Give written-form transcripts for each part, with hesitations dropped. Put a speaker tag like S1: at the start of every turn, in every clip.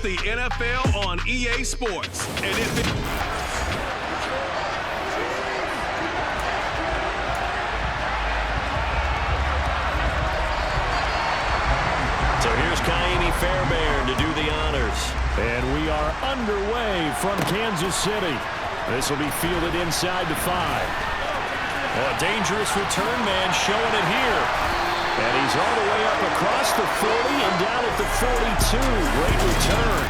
S1: the NFL on EA Sports. And if it
S2: So here's Kaimi Fairbairn to do the honors.
S3: And we are underway from Kansas City. This will be fielded inside the 5.
S2: Oh, a dangerous return man showing it here.
S3: And he's all the way up across the 40 and down at the 42. Great return.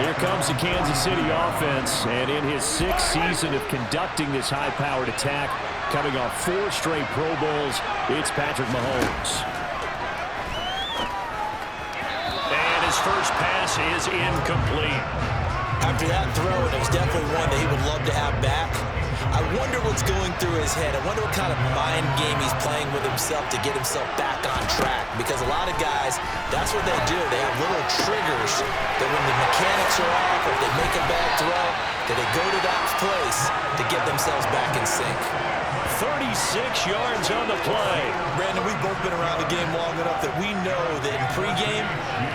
S3: Here comes the Kansas City offense. And in his 6th season of conducting this high-powered attack, coming off 4 straight Pro Bowls, it's Patrick Mahomes.
S2: And his first pass is incomplete.
S4: After that throw, it was definitely one that he would love to have back. I wonder what's going through his head. I wonder what kind of mind game he's playing with himself to get himself back on track. Because a lot of guys, that's what they do. They have little triggers that when the mechanics are off or if they make a bad throw, that they go to that place to get themselves back in sync.
S2: 36 yards on the play.
S4: Brandon, we've both been around the game long enough that we know that in pregame,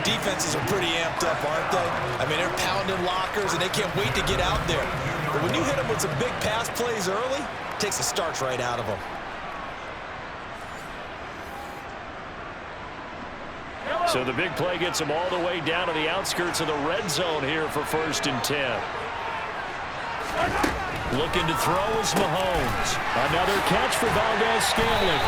S4: defenses are pretty amped up, aren't they? I mean, they're pounding lockers and they can't wait to get out there. But when you hit them with some big pass plays early, it takes the starch right out of them.
S3: So the big play gets them all the way down to the outskirts of the red zone here for 1st and 10. Looking to throw is Mahomes. Another catch for Valdez-Scantling.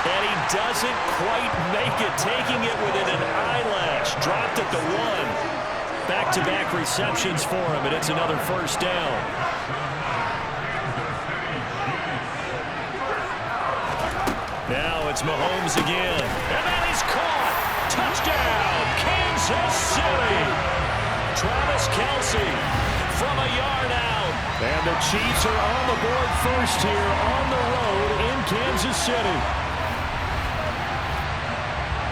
S3: And he doesn't quite make it, taking it within an eyelash. Dropped at the 1. Back-to-back receptions for him, and it's another 1st down. Now it's Mahomes again. And that is caught. Touchdown, Kansas City. Travis Kelce from a yard out. And the Chiefs are on the board first here on the road in Kansas City.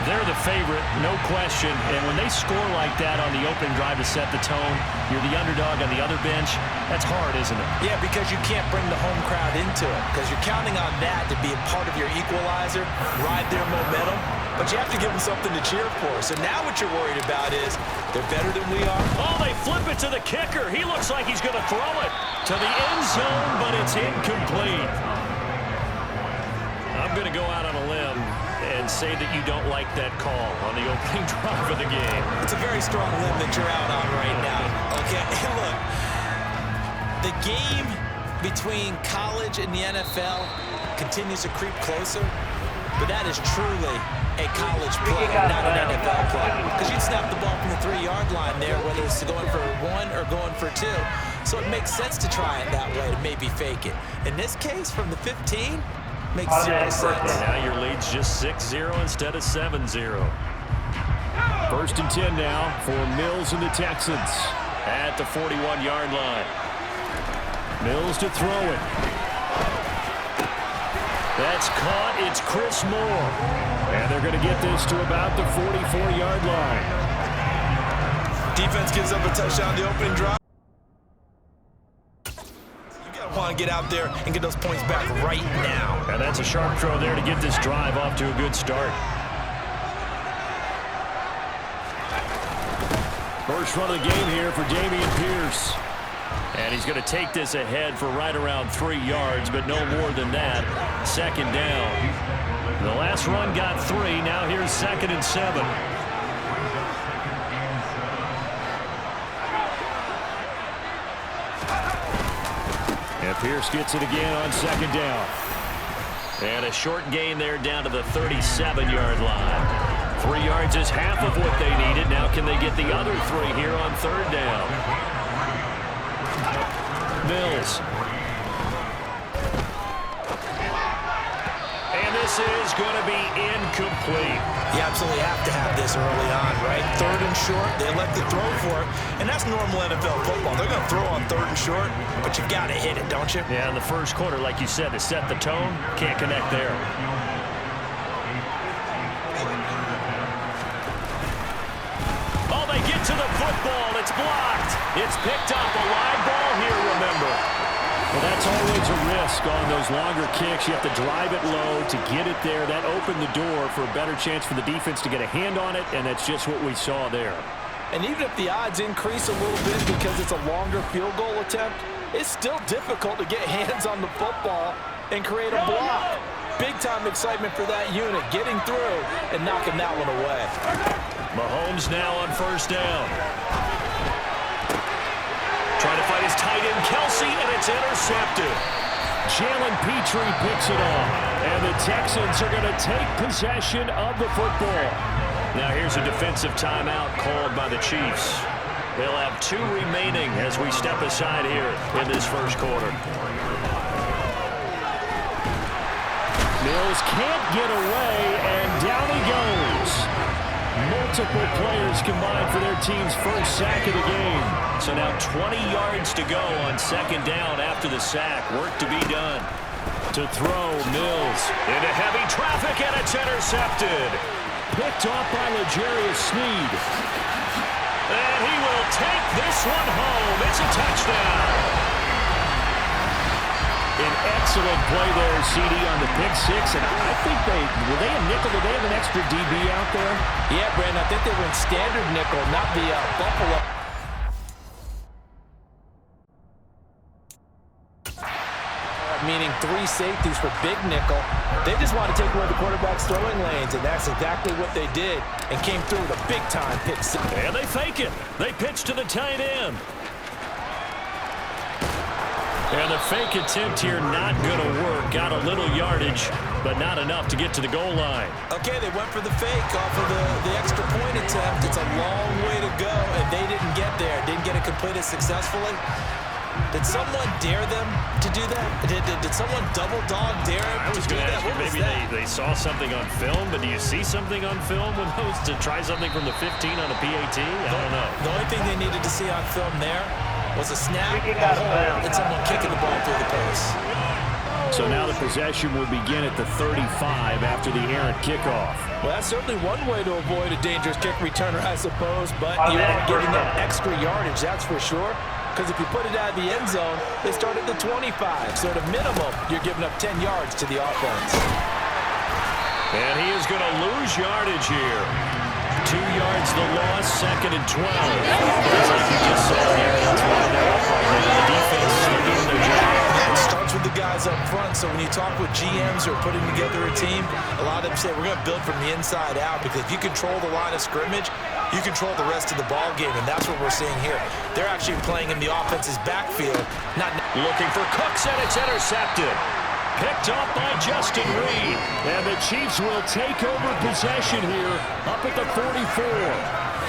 S3: They're the favorite, no question. And when they score like that on the opening drive to set the tone, you're the underdog on the other bench. That's hard, isn't it?
S4: Yeah, because you can't bring the home crowd into it. Because you're counting on that to be a part of your equalizer, ride their momentum. But you have to give them something to cheer for. So now what you're worried about is they're better than we are.
S2: Oh, they flip it to the kicker. He looks like he's going to throw it to the end zone, but it's incomplete. I'm going to go out on a limb and say that you don't like that call on the opening drive of the game.
S4: It's a very strong limb that you're out on right now. Okay, look, the game between college and the NFL continues to creep closer, but that is truly a college play, not an NFL play. Because you'd snap the ball from the 3-yard line there, whether it's going for 1 or going for 2. So it makes sense to try it that way to maybe fake it. In this case, from the 15, makes 0 sense.
S2: Now your lead's just 6-0 instead of 7-0.
S3: 1st and 10 now for Mills and the Texans.
S2: At the 41-yard line.
S3: Mills to throw it. That's caught. It's Chris Moore. And they're going to get this to about the 44-yard line.
S4: Defense gives up a touchdown the opening drive. Want to get out there and get those points back right now.
S3: And that's a sharp throw there to get this drive off to a good start. First run of the game here for Dameon Pierce.
S2: And he's going to take this ahead for right around 3 yards, but no more than that. 2nd down. The last run got 3. Now here's 2nd and 7.
S3: And Pierce gets it again on 2nd down.
S2: And a short gain there down to the 37-yard line. 3 yards is half of what they needed. Now can they get the other 3 here on 3rd down?
S3: Mills.
S2: And this is going to be incomplete.
S4: You absolutely have to have this early on, right? 3rd and short, they elect to throw for it, and that's normal NFL football. They're going to throw on 3rd and short, but you've got to hit it, don't you?
S2: Yeah, in the first quarter, like you said, to set the tone, can't connect there. Oh, they get to the football. It's blocked. It's picked up. A live ball here, remember.
S3: Well, that's always a risk on those longer kicks. You have to drive it low to get it there. That opened the door for a better chance for the defense to get a hand on it, and that's just what we saw there.
S4: And even if the odds increase a little bit because it's a longer field goal attempt, it's still difficult to get hands on the football and create a block. Big-time excitement for that unit, getting through and knocking that one away.
S2: Mahomes now on first down. Trying to fight his tight end, Kelsey, and it's intercepted. Jalen Petrie picks it off, and the Texans are going to take possession of the football. Now here's a defensive timeout called by the Chiefs. They'll have 2 remaining as we step aside here in this first quarter. Mills can't get away, and down he goes. Multiple players combined for their team's first sack of the game. So now 20 yards to go on second down after the sack. Work to be done. To throw, Mills into heavy traffic, and it's intercepted. Picked off by L'Jarius Sneed. And he will take this one home. It's a touchdown. An excellent play there, CD, on the pick six. And I think were they a nickel? Did they have an extra DB out there?
S4: Yeah, Brandon, I think they went standard nickel, not the Buffalo. Meaning 3 safeties for big nickel. They just want to take away the quarterback's throwing lanes, and that's exactly what they did and came through with a big-time pick six.
S2: And they fake it. They pitch to the tight end. And the fake attempt here not going to work. Got a little yardage, but not enough to get to the goal line.
S4: Okay, they went for the fake off of the extra point attempt. It's a long way to go, and they didn't get there. Didn't get it completed successfully. Did someone dare them to do that? Did someone double dog dare them to do that?
S2: Maybe they saw something on film, but do you see something on film when those to try something from the 15 on a PAT? I don't know.
S4: The only thing they needed to see on film there was a snap, a hold, and someone kicking the ball through the post.
S2: So now the possession will begin at the 35 after the errant kickoff.
S4: Well, that's certainly one way to avoid a dangerous kick returner, I suppose, but you are giving them extra yardage, that's for sure. Because if you put it out of the end zone, they start at the 25. So at a minimum, you're giving up 10 yards to the offense.
S2: And he is going to lose yardage here. 2 yards the loss, 2nd and 12. It's like you just saw here. That's why they're up right now. The defense is doing their job.
S4: It starts with the guys up front. So when you talk with GMs who are putting together a team, a lot of them say we're going to build from the inside out, because if you control the line of scrimmage, you control the rest of the ball game, and that's what we're seeing here. They're actually playing in the offense's backfield. Not
S2: looking for Cooks, and it's intercepted. Picked off by Justin Reed. And the Chiefs will take over possession here up at the 44.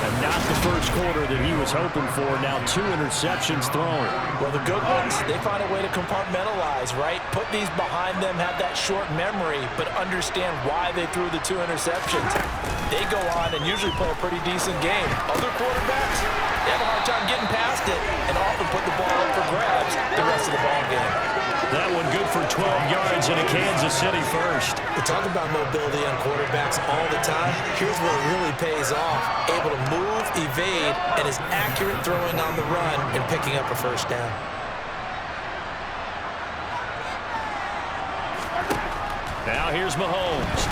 S2: And not the first quarter that he was hoping for. Now 2 interceptions thrown.
S4: Well, the good ones, they find a way to compartmentalize, right? Put these behind them, have that short memory, but understand why they threw the 2 interceptions. They go on and usually play a pretty decent game. Other quarterbacks, they have a hard time getting past it and often put the ball up for grabs the rest of the ball game.
S2: That one good for 12 yards into Kansas City first.
S4: We talk about mobility on quarterbacks all the time. Here's where it really pays off. Able to move, evade, and is accurate throwing on the run and picking up a first down.
S2: Now here's Mahomes.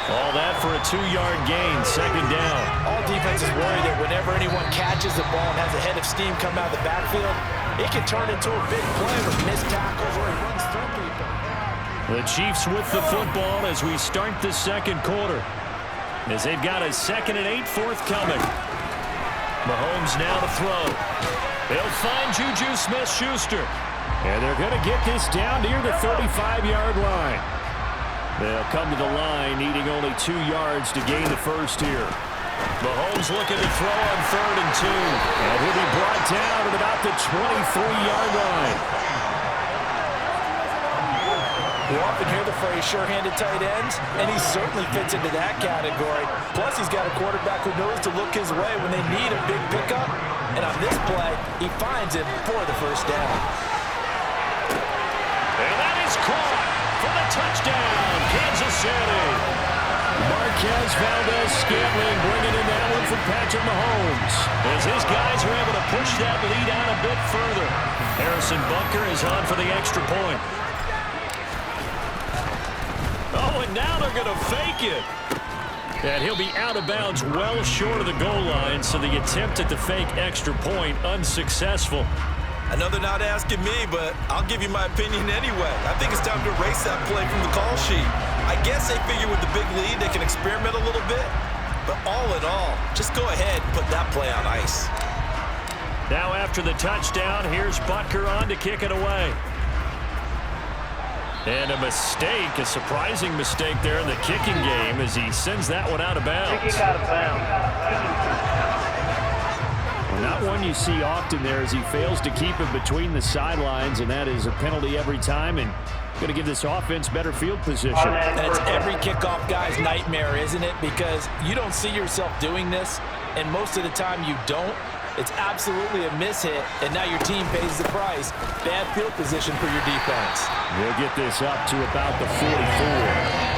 S2: All that for a 2-yard gain, 2nd down.
S4: All defenses worry that whenever anyone catches the ball and has a head of steam come out of the backfield, it can turn into a big play with missed tackles or he runs through people.
S2: The Chiefs with the football as we start the second quarter, as they've got a 2nd and 8 forthcoming. Mahomes now to throw. They'll find Juju Smith-Schuster. And they're going to get this down near the 35-yard line. They'll come to the line, needing only 2 yards to gain the first here. Mahomes looking to throw on 3rd and 2. And he'll be brought down at about the 23-yard line.
S4: You often hear the phrase sure-handed tight ends, and he certainly fits into that category. Plus, he's got a quarterback who knows to look his way when they need a big pickup. And on this play, he finds him for the first down.
S2: And that is caught for the touchdown, Kansas City. Marquez Valdez-Scantling bringing in that one from Patrick Mahomes. As his guys are able to push that lead out a bit further. Harrison Bunker is on for the extra point. Oh, and now they're going to fake it. And he'll be out of bounds well short of the goal line, so the attempt at the fake extra point unsuccessful.
S4: I know they're not asking me, but I'll give you my opinion anyway. I think it's time to erase that play from the call sheet. I guess they figure with the big lead they can experiment a little bit. But all in all, just go ahead and put that play on ice.
S2: Now after the touchdown, here's Butker on to kick it away. And a mistake, a surprising mistake there in the kicking game as he sends that one out of bounds.
S5: Kicking out of bounds.
S2: Not one you see often there as he fails to keep it between the sidelines, and that is a penalty every time and going to give this offense better field position.
S4: And it's every kickoff guy's nightmare, isn't it? Because you don't see yourself doing this, and most of the time you don't. It's absolutely a mishit, and now your team pays the price. Bad field position for your defense.
S2: We'll get this up to about the 44.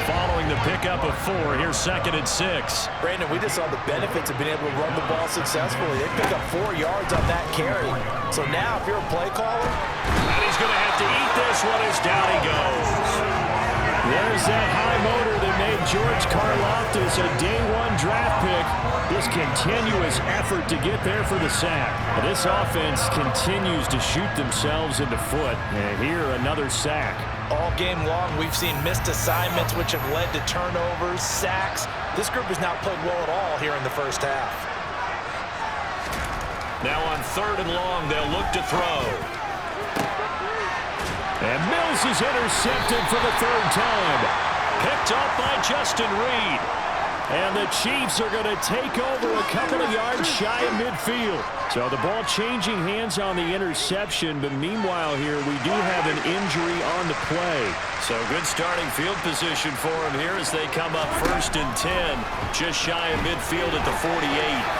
S2: Following the pickup of 4, here's 2nd and 6.
S4: Brandon, we just saw the benefits of being able to run the ball successfully. They pick up 4 yards on that carry. So now if you're a play caller,
S2: and he's going to have to eat this one as down he goes. There's that high motor that made George Karlaftis a day-1 draft pick. This continuous effort to get there for the sack. And this offense continues to shoot themselves in the foot. And here, another sack.
S4: All game long, we've seen missed assignments which have led to turnovers, sacks. This group has not played well at all here in the first half.
S2: Now on 3rd and long, they'll look to throw. And Mills is intercepted for the 3rd time. Picked up by Justin Reed. And the Chiefs are going to take over a couple of yards shy of midfield. So the ball changing hands on the interception, but meanwhile here we do have an injury on the play. So good starting field position for him here as they come up 1st and 10, just shy of midfield at the 48.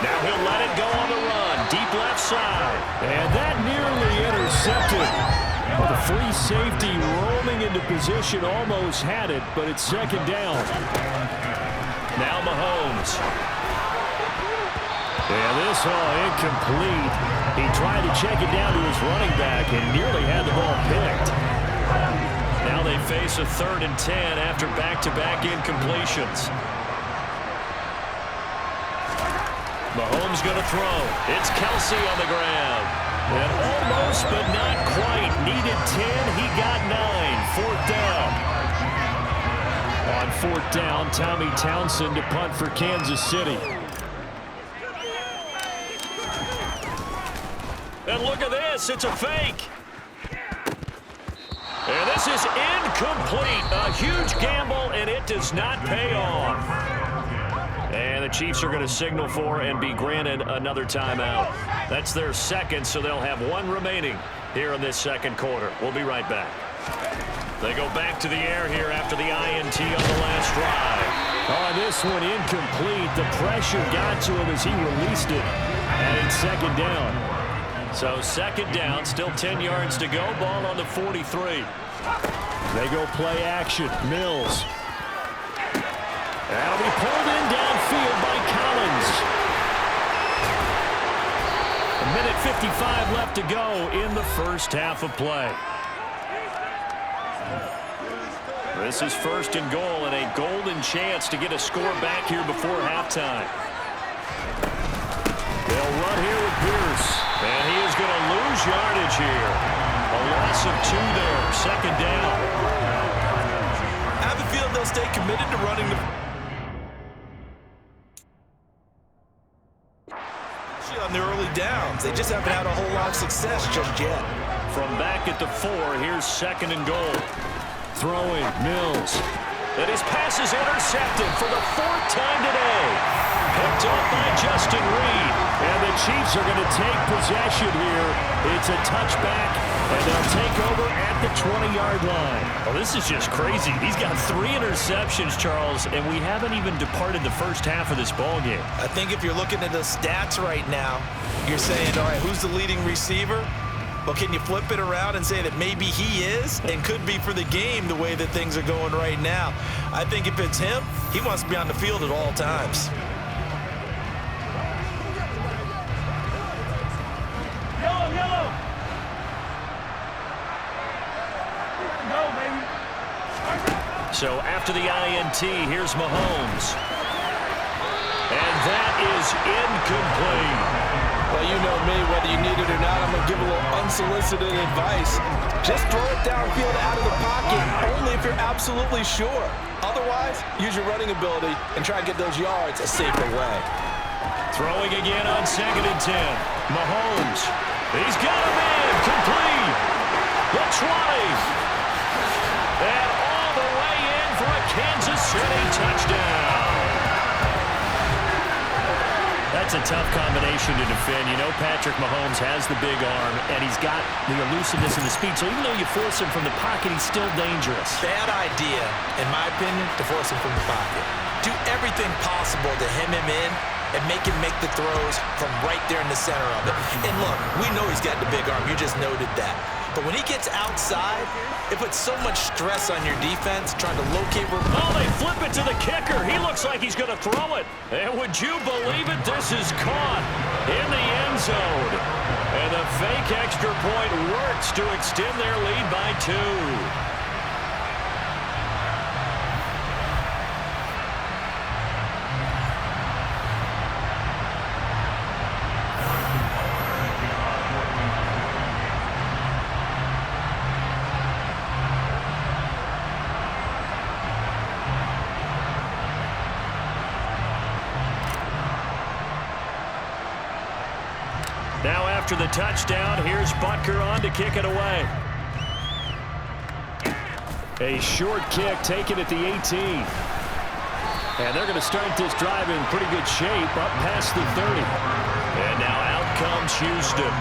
S2: Now he'll let it go on the run, deep left side. And that nearly intercepted. Well, the free safety rolling into position almost had it, but it's 2nd down. Now Mahomes. Yeah, this all incomplete. He tried to check it down to his running back and nearly had the ball picked. Now they face a 3rd and 10 after back-to-back incompletions. Mahomes going to throw. It's Kelsey on the ground. And almost, but not quite. Needed 10. He got 9. 4th down. On 4th down, Tommy Townsend to punt for Kansas City. And look at this. It's a fake. And this is incomplete. A huge gamble, and it does not pay off. And the Chiefs are going to signal for and be granted another timeout. That's their 2nd, so they'll have 1 remaining here in this 2nd quarter. We'll be right back. They go back to the air here after the INT on the last drive. Oh, this one incomplete. The pressure got to him as he released it. And it's 2nd down. So 2nd down, still 10 yards to go. Ball on the 43. They go play action. Mills. That'll be pulled in downfield by Collins. 1:55 left to go in the first half of play. This is 1st and goal and a golden chance to get a score back here before halftime. They'll run here with Pierce. And he is going to lose yardage here. A loss of 2 there. 2nd down.
S4: I have a feeling they'll stay committed to running the on the early downs. They just haven't had a whole lot of success just yet.
S2: From back at the 4, here's 2nd and goal. Throwing, Mills. And his pass is intercepted for the 4th time today. Picked up by Justin Reed. And the Chiefs are going to take possession here. It's a touchback, and they'll take over at the 20-yard line. Oh, this is just crazy. He's got 3 interceptions, Charles, and we haven't even departed the first half of this ballgame.
S4: I think if you're looking at the stats right now, you're saying, all right, who's the leading receiver? Well, can you flip it around and say that maybe he is and could be for the game the way that things are going right now? I think if it's him, he wants to be on the field at all times.
S2: So after the INT, here's Mahomes. And that is incomplete.
S6: Well, you know me, whether you need it or not, I'm going to give a little unsolicited advice. Just throw it downfield out of the pocket, only if you're absolutely sure. Otherwise, use your running ability and try and get those yards a safer way.
S2: Throwing again on 2nd and 10. Mahomes. He's got him in. Complete. The 20. And all the way in for a Kansas City touchdown. That's a tough combination to defend. You know Patrick Mahomes has the big arm, and he's got the elusiveness and the speed. So even though you force him from the pocket, he's still dangerous.
S4: Bad idea, in my opinion, to force him from the pocket. Do everything possible to hem him in and make him make the throws from right there in the center of it. And look, we know he's got the big arm. You just noted that. But when he gets outside, it puts so much stress on your defense trying to locate where...
S2: Oh, they flip it to the kicker. He looks like he's going to throw it. And would you believe it? This is caught in the end zone. And the fake extra point works to extend their lead by 2. Now after the touchdown, here's Butker on to kick it away. A short kick taken at the 18. And they're going to start this drive in pretty good shape up past the 30. And now out comes Houston.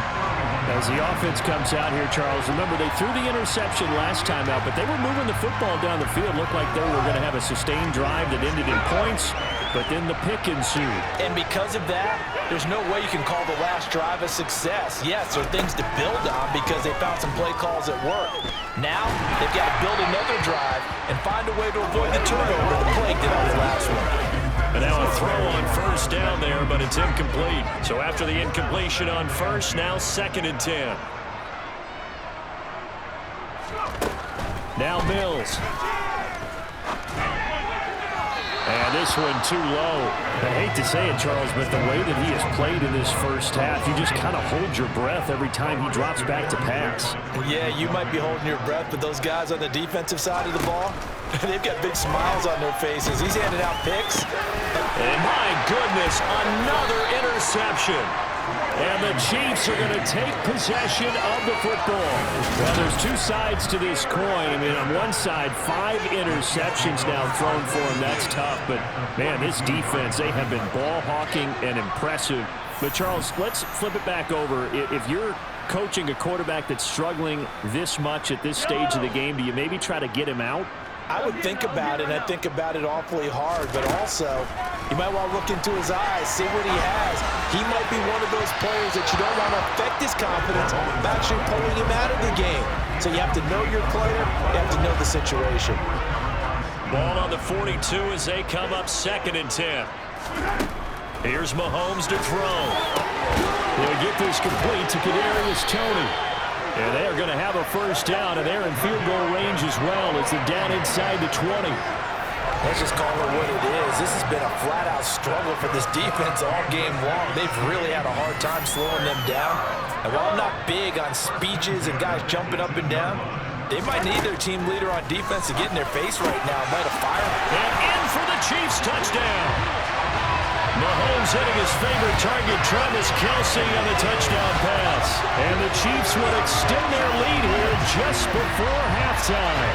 S2: As the offense comes out here, Charles, remember they threw the interception last time out, but they were moving the football down the field. Looked like they were going to have a sustained drive that ended in points, but then the pick ensued.
S6: And because of that, there's no way you can call the last drive a success. Yes, there are things to build on because they found some play calls that work. Now, they've got to build another drive and find a way to avoid the turnover that plagued it on the last one.
S2: And now a throw on first down there, but it's incomplete. So after the incompletion on first, now 2nd and 10. Now Mills. And this one too low. I hate to say it, Charles, but the way that he has played in this first half, you just kind of hold your breath every time he drops back to pass.
S6: Yeah, you might be holding your breath, but those guys on the defensive side of the ball, they've got big smiles on their faces. He's handing out picks.
S2: And my goodness, another interception. And the Chiefs are going to take possession of the football. Well, there's two sides to this coin. I mean, on one side, 5 interceptions now thrown for him. That's tough. But, man, this defense, they have been ball hawking and impressive. But, Charles, let's flip it back over. If you're coaching a quarterback that's struggling this much at this stage of the game, do you maybe try to get him out?
S6: I would think about it, and I think about it awfully hard, but also you might want to look into his eyes, see what he has. He might be one of those players that you don't want to affect his confidence by actually pulling him out of the game. So you have to know your player, you have to know the situation.
S2: Ball on the 42 as they come up 2nd and 10. Here's Mahomes to throw. They'll get this complete to Kadarius Toney. And they're going to have a first down, and they're in field goal range as well as they're down inside the 20.
S6: Let's just call it what it is. This has been a flat-out struggle for this defense all game long. They've really had a hard time slowing them down. And while I'm not big on speeches and guys jumping up and down, they might need their team leader on defense to get in their face right now and light a fire.
S2: And in for the Chiefs touchdown. Mahomes hitting his favorite target, Travis Kelce, on the touchdown pass. And the Chiefs will extend their lead here just before halftime.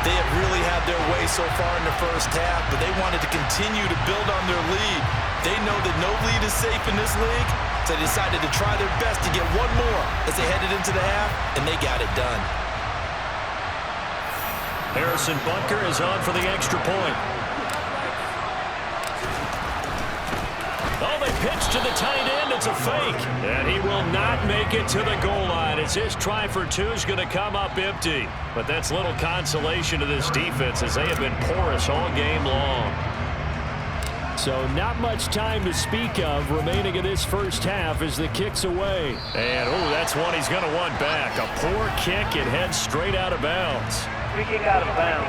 S4: They have really had their way so far in the first half, but they wanted to continue to build on their lead. They know that no lead is safe in this league, so they decided to try their best to get one more as they headed into the half, and they got it done.
S2: Harrison Butker is on for the extra point. Oh, they pitch to the tight end. It's a fake. And he will not make it to the goal line as his try for 2 is going to come up empty. But that's little consolation to this defense as they have been porous all game long. So not much time to speak of remaining in this first half as the kick's away. And, oh, that's one he's going to want back. A poor kick. It heads straight out of bounds.
S5: Free kick out of bounds.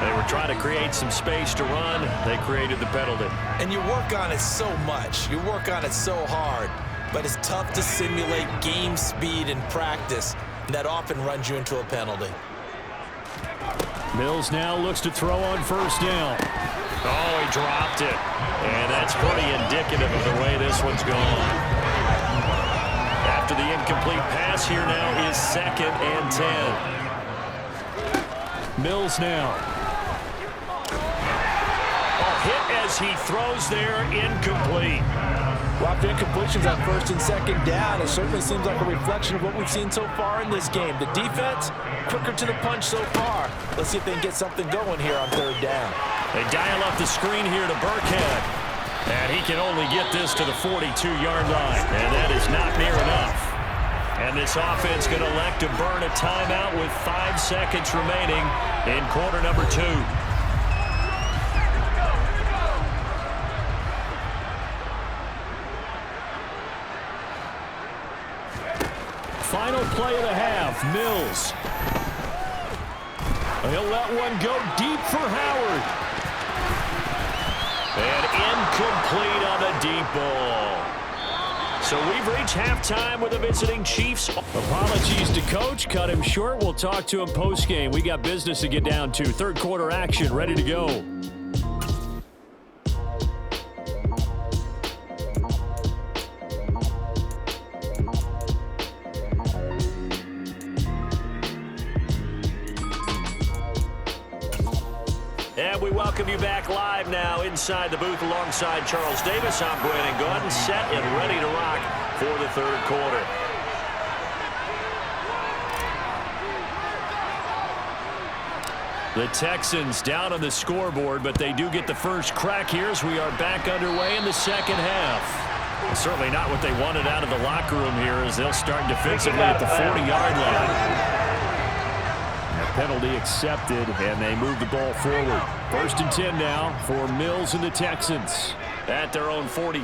S2: They were trying to create some space to run. They created the penalty.
S4: And you work on it so much. You work on it so hard. But it's tough to simulate game speed in practice. That often runs you into a penalty.
S2: Mills now looks to throw on first down. Oh, he dropped it. And that's pretty indicative of the way this one's gone. After the incomplete pass, here now is 2nd and 10. Mills now. Hit as he throws there, incomplete.
S6: Well, after incompletions on 1st and 2nd down, it certainly seems like a reflection of what we've seen so far in this game. The defense, quicker to the punch so far. Let's see if they can get something going here on 3rd down.
S2: They dial up the screen here to Burkhead. And he can only get this to the 42-yard line. And that is not near enough. And this offense going to elect to burn a timeout with 5 seconds remaining in quarter number 2. Final play of the half, Mills. He'll let one go deep for Howard. And incomplete on the deep ball. So we've reached halftime with the visiting Chiefs. Apologies to Coach. Cut him short. We'll talk to him post-game. We got business to get down to. 3rd quarter action ready to go. And we welcome you back live now inside the booth alongside Charles Davis. I'm Brandon Gordon, set and ready to rock for the 3rd quarter. The Texans down on the scoreboard, but they do get the first crack here as we are back underway in the 2nd half. Certainly not what they wanted out of the locker room here as they'll start defensively at the 40-yard line. Penalty accepted, and they move the ball forward. 1st and 10 now for Mills and the Texans at their own 42.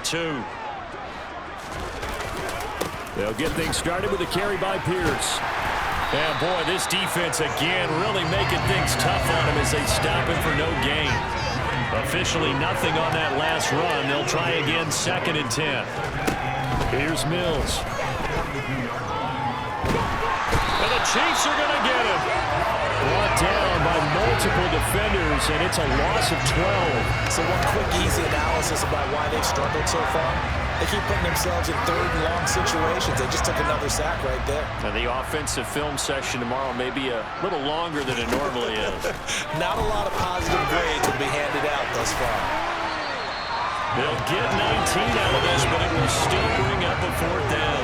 S2: They'll get things started with a carry by Pierce. And boy, this defense again really making things tough on him as they stop him for no gain. Officially nothing on that last run. They'll try again 2nd and 10. Here's Mills. And the Chiefs are going to get him. Brought down by multiple defenders, and it's a loss of 12.
S4: So one quick, easy analysis about why they've struggled so far. They keep putting themselves in 3rd and long situations. They just took another sack right there.
S2: And the offensive film session tomorrow may be a little longer than it normally is.
S4: Not a lot of positive grades will be handed out thus far.
S2: They'll get 19 out of this, but it will still bring up a 4th down.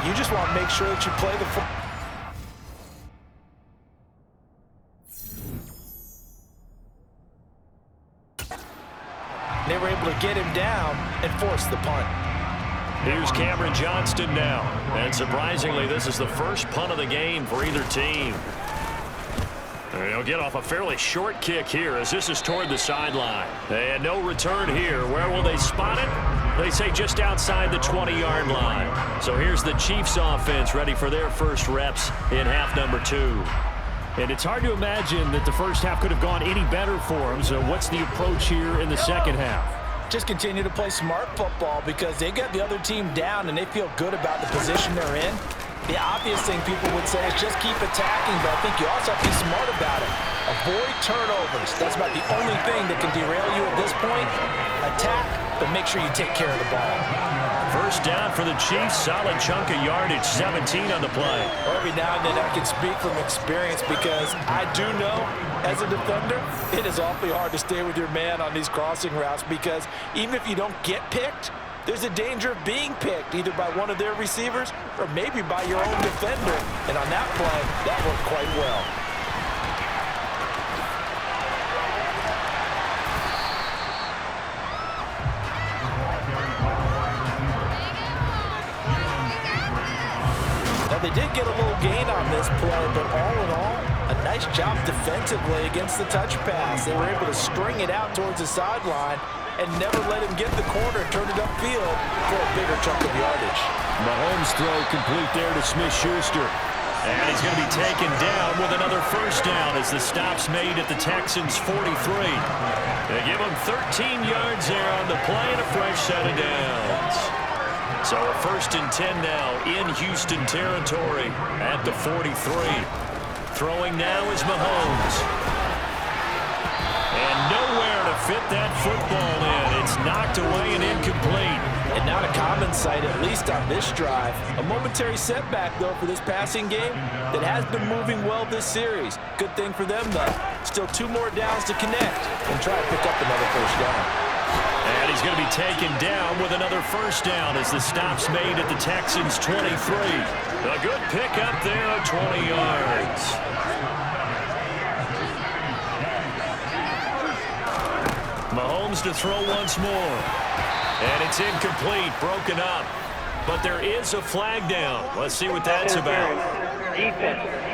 S6: You just want to make sure that you play the football. They were able to get him down and force the punt.
S2: Here's Cameron Johnston now. And surprisingly, this is the first punt of the game for either team. They'll get off a fairly short kick here as this is toward the sideline. And no return here. Where will they spot it? They say just outside the 20-yard line. So here's the Chiefs offense ready for their first reps in half number 2. And it's hard to imagine that the first half could have gone any better for them. So what's the approach here in the second half?
S6: Just continue to play smart football because they got the other team down and they feel good about the position they're in. The obvious thing people would say is just keep attacking, but I think you also have to be smart about it. Avoid turnovers. That's about the only thing that can derail you at this point. Attack, but make sure you take care of the ball.
S2: First down for the Chiefs. Solid chunk of yardage, 17 on the play.
S6: Well, every now and then I can speak from experience because I do know, as a defender, it is awfully hard to stay with your man on these crossing routes because even if you don't get picked, there's a danger of being picked either by one of their receivers or maybe by your own defender. And on that play, that worked quite well. Now, they did get a little gain on this play, but all in all, a nice job defensively against the touch pass. They were able to string it out towards the sideline and never let him get the corner and turn it upfield for a bigger chunk of yardage.
S2: Mahomes' throw complete there to Smith-Schuster. And he's going to be taken down with another first down as the stop's made at the Texans' 43. They give him 13 yards there on the play and a fresh set of downs. So a 1st and 10 now in Houston territory at the 43. Throwing now is Mahomes. And nowhere to fit that football in. It's knocked away and incomplete.
S6: And not a common sight, at least on this drive. A momentary setback, though, for this passing game that has been moving well this series. Good thing for them, though. Still 2 more downs to connect and try to pick up another first down.
S2: And he's going to be taken down with another first down as the stop's made at the Texans' 23. A good pickup there of 20 yards. Mahomes to throw once more. And it's incomplete, broken up. But there is a flag down. Let's see what that's about.
S5: Defense.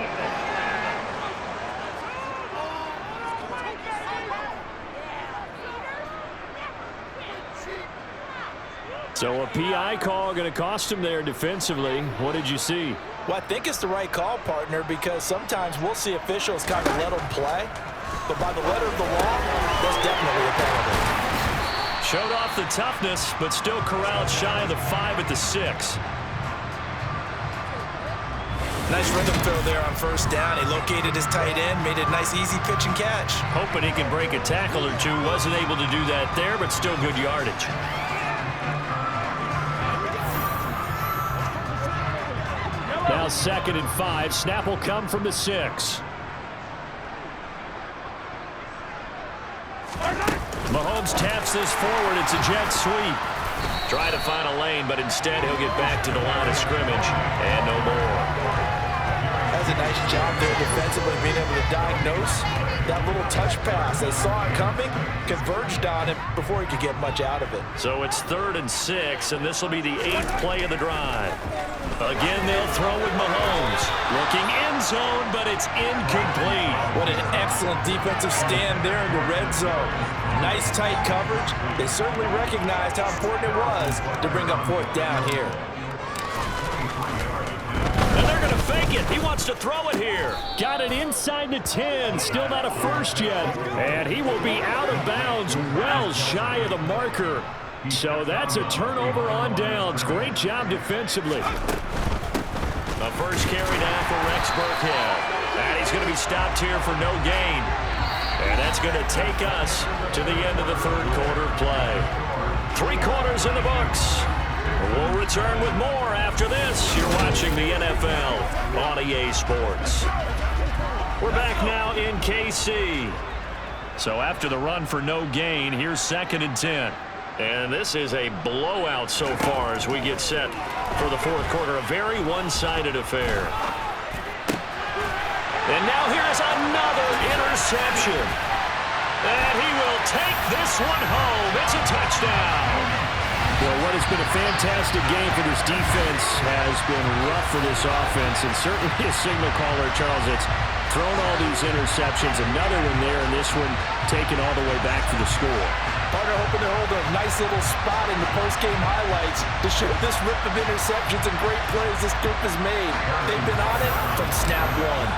S2: So a PI call going to cost him there defensively. What did you see?
S6: Well, I think it's the right call, partner, because sometimes we'll see officials kind of let them play. But by the letter of the law, that's definitely a penalty.
S2: Showed off the toughness, but still corralled shy of the 5 at the 6.
S6: Nice rhythm throw there on first down. He located his tight end, made a nice easy pitch and catch.
S2: Hoping he can break a tackle or two. Wasn't able to do that there, but still good yardage. Now 2nd and 5. Snap will come from the 6. Mahomes taps this forward. It's a jet sweep. Try to find a lane, but instead he'll get back to the line of scrimmage. And no more.
S6: That's a nice job there defensively, being able to diagnose that little touch pass. They saw it coming, converged on it before he could get much out of it.
S2: So it's 3rd and 6, and this will be the 8th play of the drive. Again, they'll throw with Mahomes. Looking end zone, but it's incomplete.
S6: What an excellent defensive stand there in the red zone. Nice tight coverage. They certainly recognized how important it was to bring up 4th down here.
S2: And they're going to fake it. He wants to throw it here. Got it inside the 10. Still not a first yet. And he will be out of bounds well shy of the marker. So that's a turnover on downs. Great job defensively. The first carry now for Rex Burkhead. And he's going to be stopped here for no gain. And that's going to take us to the end of the 3rd quarter play. 3 quarters in the books. We'll return with more after this. You're watching the NFL on EA Sports. We're back now in KC. So after the run for no gain, here's 2nd and 10. And this is a blowout so far as we get set for the 4th quarter. A very one-sided affair. And now here's another interception. And he will take this one home. It's a touchdown. Well, what has been a fantastic game for this defense has been rough for this offense, and certainly a signal caller, Charles, it's thrown all these interceptions. Another one there, and this one taken all the way back for the score.
S6: Partner hoping to hold a nice little spot in the post-game highlights to show this rip of interceptions and great plays this group has made. They've been on it from snap one.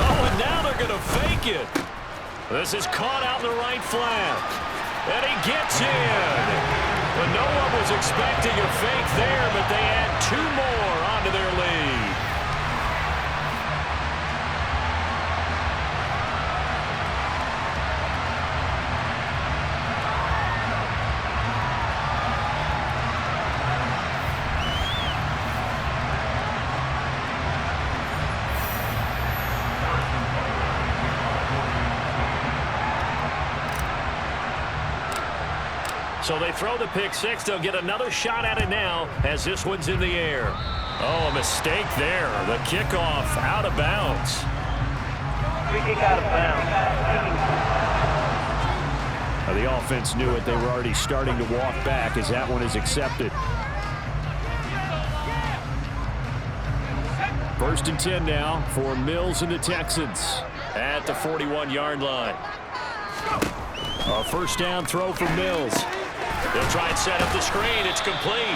S2: Oh, and now they're going to fake it. This is caught out in the right flat. And he gets in. But no one was expecting a fake there, but they add 2 more onto their lead. So they throw the pick six. They'll get another shot at it now as this one's in the air. Oh, a mistake there. The kickoff out of bounds.
S5: Free kick out of bounds.
S2: Now, the offense knew it. They were already starting to walk back as that one is accepted. 1st and 10 now for Mills and the Texans at the 41-yard line. A first down throw for Mills. They'll try and set up the screen. It's complete.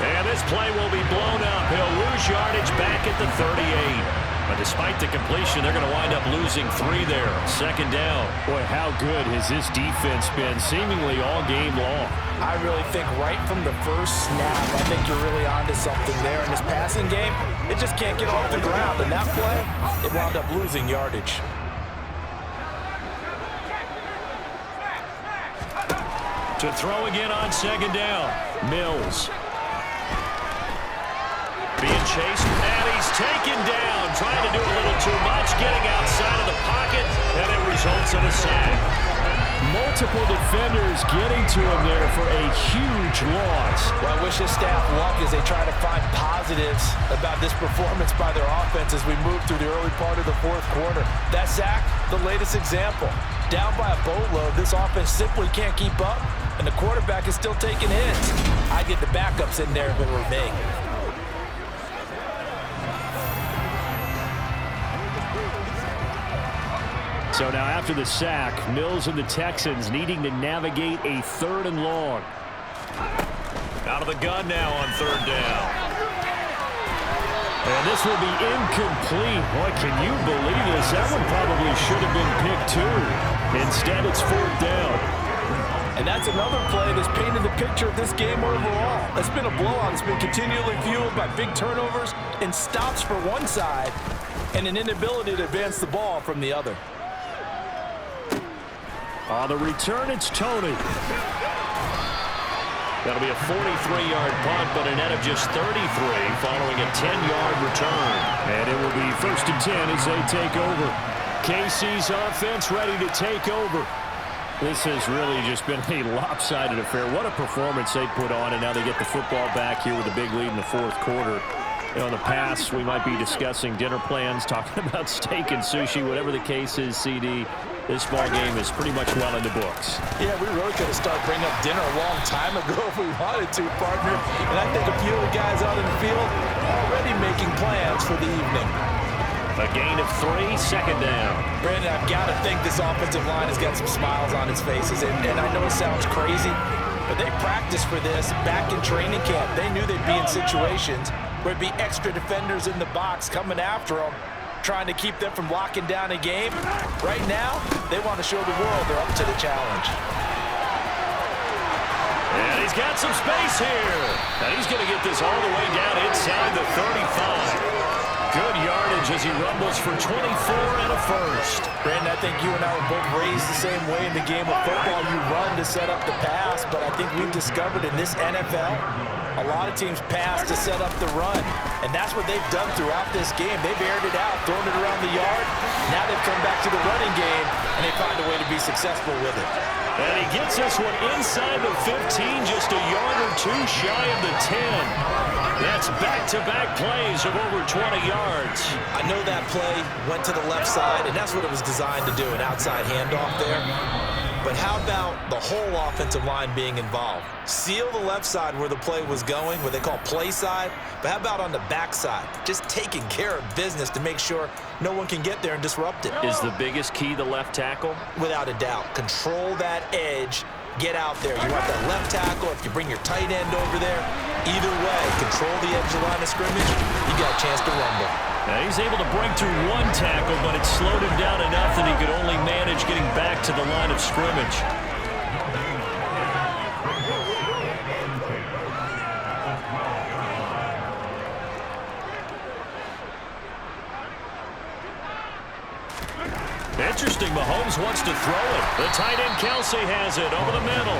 S2: And this play will be blown up. He'll lose yardage back at the 38. But despite the completion, they're going to wind up losing 3 there. 2nd down. Boy, how good has this defense been seemingly all game long?
S6: I really think right from the first snap, I think you're really onto something there. In this passing game, it just can't get off the ground. And that play, it wound up losing yardage.
S2: To throw again on 2nd down. Mills. Being chased, and he's taken down. Trying to do a little too much, getting outside of the pocket, and it results in a sack. Multiple defenders getting to him there for a huge loss.
S6: Well, I wish his staff luck as they try to find positives about this performance by their offense as we move through the early part of the 4th quarter. That sack, the latest example. Down by a boatload, this offense simply can't keep up, and the quarterback is still taking hits. I get the backups in there if it were me.
S2: So now after the sack, Mills and the Texans needing to navigate a 3rd and long. Out of the gun now on 3rd down. And this will be incomplete. Boy, can you believe this? That one probably should have been picked too. Instead, it's 4th down.
S6: And that's another play that's painted the picture of this game overall. It's been a blowout. It's been continually fueled by big turnovers and stops for one side and an inability to advance the ball from the other.
S2: On the return, it's Tony. That'll be a 43-yard punt, but a net of just 33 following a 10-yard return. And it will be 1st and 10 as they take over. KC's offense ready to take over. This has really just been a lopsided affair. What a performance they put on, and now they get the football back here with a big lead in the 4th quarter. You know, in the past, we might be discussing dinner plans, talking about steak and sushi, whatever the case is, CD. This ball game is pretty much well in the books.
S6: Yeah, we really could have started bringing up dinner a long time ago if we wanted to, partner. And I think a few of the guys out in the field already making plans for the evening.
S2: A gain of 3, 2nd down.
S6: Brandon, I've got to think this offensive line has got some smiles on its faces. And I know it sounds crazy, but they practiced for this back in training camp. They knew they'd be in situations where it'd be extra defenders in the box coming after them, trying to keep them from locking down a game. Right now, they want to show the world they're up to the challenge.
S2: And he's got some space here. And he's going to get this all the way down inside the 35. Good yardage as he rumbles for 24 and a first.
S6: Brandon, I think you and I were both raised the same way in the game of football. You run to set up the pass, but I think we've discovered in this NFL, a lot of teams pass to set up the run. And that's what they've done throughout this game. They've aired it out, thrown it around the yard. Now they've come back to the running game, and they find a way to be successful with it.
S2: And he gets this one inside the 15, just a yard or 2 shy of the 10. That's back-to-back plays of over 20 yards.
S6: I know that play went to the left side, and that's what it was designed to do, an outside handoff there. But how about the whole offensive line being involved? Seal the left side where the play was going, what they call play side. But how about on the back side? Just taking care of business to make sure no one can get there and disrupt it.
S2: Is the biggest key the left tackle?
S6: Without a doubt. Control that edge. Get out there. You want that left tackle. If you bring your tight end over there, either way, control the edge of the line of scrimmage, you got a chance to rumble.
S2: Now he's able to break through one tackle, but it slowed him down enough that he could only manage getting back to the line of scrimmage. Interesting, Mahomes wants to throw it. The tight end Kelsey has it over the middle.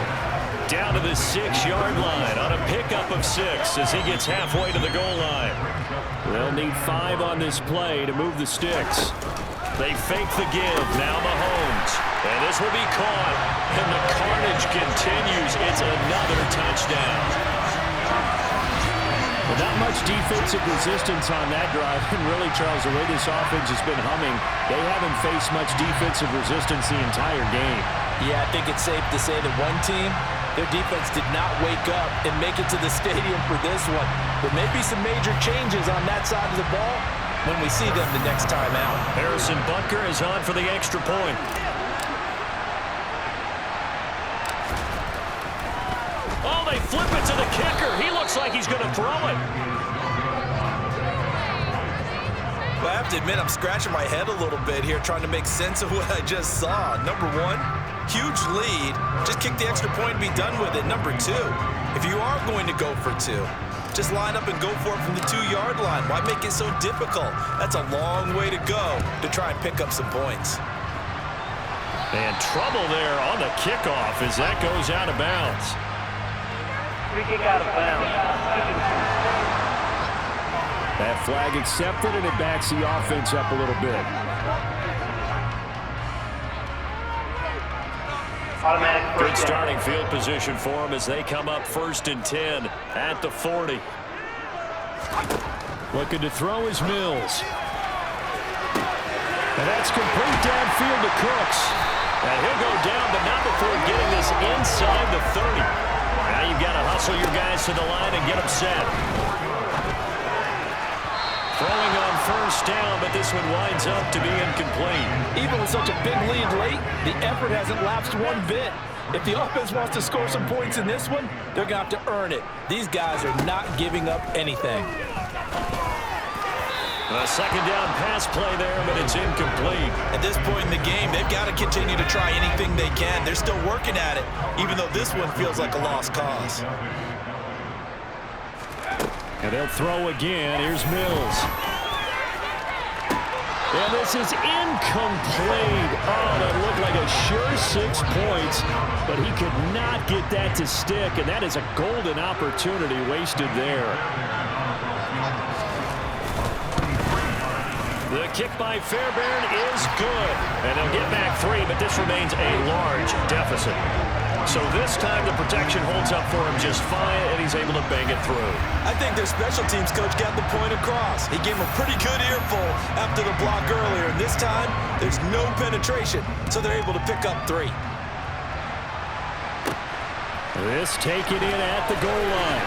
S2: Down to the 6-yard line on a pickup of 6 as he gets halfway to the goal line. They'll need 5 on this play to move the sticks. They fake the give. Now Mahomes. And this will be caught. And the carnage continues. It's another touchdown.
S3: Well, not much defensive resistance on that drive. And really, Charles, the way this offense has been humming, they haven't faced much defensive resistance the entire game.
S6: Yeah, I think it's safe to say that one team, their defense did not wake up and make it to the stadium for this one. There may be some major changes on that side of the ball when we see them the next time out.
S2: Harrison Butker is on for the extra point. Oh, they flip it to the kicker. He looks like he's going to throw it.
S6: Well, I have to admit, I'm scratching my head a little bit here trying to make sense of what I just saw. Number one, huge lead. Just kick the extra point and be done with it. Number two, if you are going to go for 2, just line up and go for it from the 2-yard line. Why make it so difficult? That's a long way to go to try and pick up some points.
S2: And trouble there on the kickoff as that goes out of bounds.
S5: Free kick out of bounds.
S3: That flag accepted, and it backs the offense up a little bit.
S5: Automatic
S2: Good
S5: first down.
S2: starting field position for them as they come up 1st and 10 at the 40.
S3: Looking to throw is Mills. And that's complete downfield to Cooks.
S2: And he'll go down, but not before getting this inside the 30. Now you've got to hustle your guys to the line and get them set. Throwing on 1st down, but this one winds up to be incomplete.
S6: Even with such a big lead late, the effort hasn't lapsed one bit. If the offense wants to score some points in this one, they're going to have to earn it. These guys are not giving up anything.
S2: A 2nd down pass play there, but it's incomplete.
S6: At this point in the game, they've got to continue to try anything they can. They're still working at it, even though this one feels like a lost cause.
S3: And they'll throw again. Here's Mills. And this is incomplete. Oh, that looked like a sure 6 points, but he could not get that to stick, and that is a golden opportunity wasted there.
S2: The kick by Fairbairn is good. And they'll get back 3, but this remains a large deficit. So this time the protection holds up for him just fine, and he's able to bang it through.
S6: I think their special teams coach got the point across. He gave him a pretty good earful after the block earlier, and this time there's no penetration, so they're able to pick up 3.
S3: This taken in at the goal line.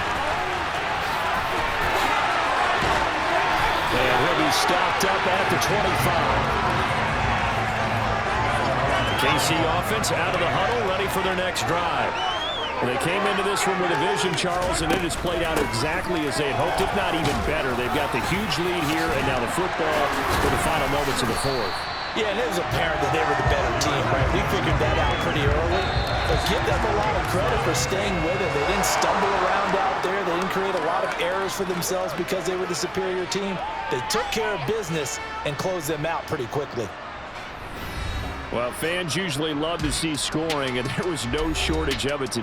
S3: And he'll be stopped up at the 25.
S2: KC offense out of the huddle, ready for their next drive.
S3: Well, they came into this one with a vision, Charles, and it has played out exactly as they had hoped, if not even better. They've got the huge lead here, and now the football for the final moments of the 4th.
S6: Yeah, and it was apparent that they were the better team, right? We figured that out pretty early. But give them a lot of credit for staying with it. They didn't stumble around out there. They didn't create a lot of errors for themselves because they were the superior team. They took care of business and closed them out pretty quickly.
S3: Well, fans usually love to see scoring, and there was no shortage of it today.